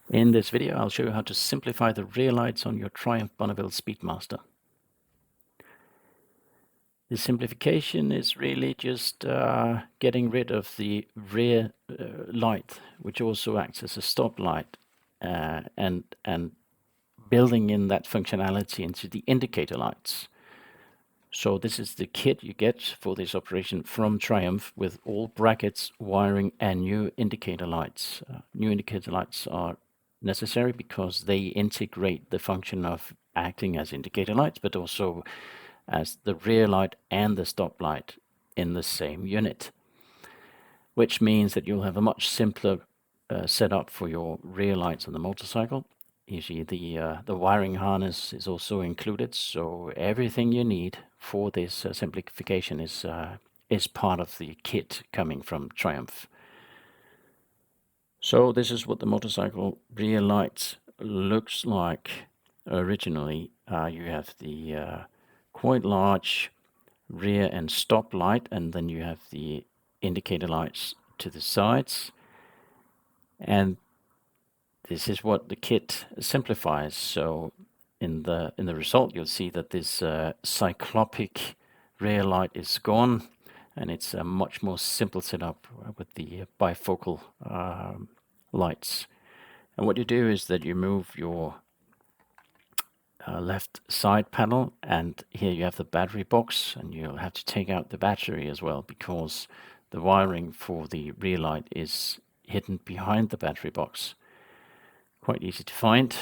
In this video, I'll show you how to simplify the rear lights on your Triumph Bonneville Speedmaster. The simplification is really just getting rid of the rear light, which also acts as a stoplight, and building in that functionality into the indicator lights. So this is the kit you get for this operation from Triumph with all brackets, wiring, and new indicator lights. New indicator lights are necessary because they integrate the function of acting as indicator lights, but also as the rear light and the stop light in the same unit, which means that you'll have a much simpler setup for your rear lights on the motorcycle. You see the wiring harness is also included, so everything you need for this simplification is part of the kit coming from Triumph. So this is what the motorcycle rear light looks like originally. You have the quite large rear and stop light, and then you have the indicator lights to the sides. And this is what the kit simplifies. So in the result, you'll see that this cyclopic rear light is gone, and it's a much more simple setup with the bifocal lights. And what you do is that you move your left side panel, and here you have the battery box, and you'll have to take out the battery as well because the wiring for the rear light is hidden behind the battery box. Quite easy to find,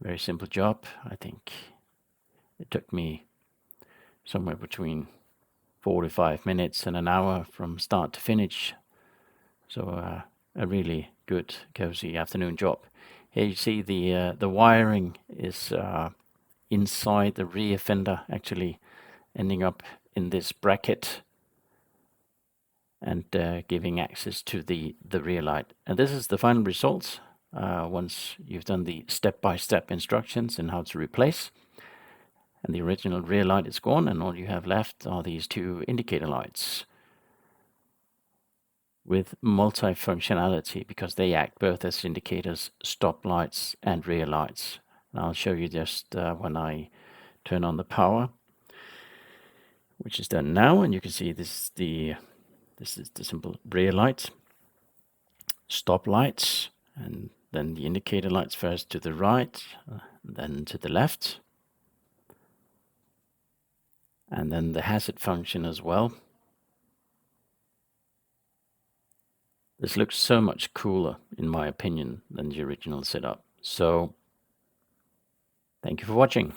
very simple job. I think it took me somewhere between 45 minutes and an hour from start to finish. So a really good, cozy afternoon job. Here you see the wiring is inside the rear fender, actually ending up in this bracket and giving access to the rear light. And this is the final result once you've done the step-by-step instructions in how to replace. And the original rear light is gone, and all you have left are these two indicator lights with multi-functionality because they act both as indicators, stop lights, and rear lights. And I'll show you just when I turn on the power, which is done now, and you can see this is the simple rear light, stop lights, and then the indicator lights first to the right, then to the left, and then the hazard function as well. This looks so much cooler, in my opinion, than the original setup. So, thank you for watching.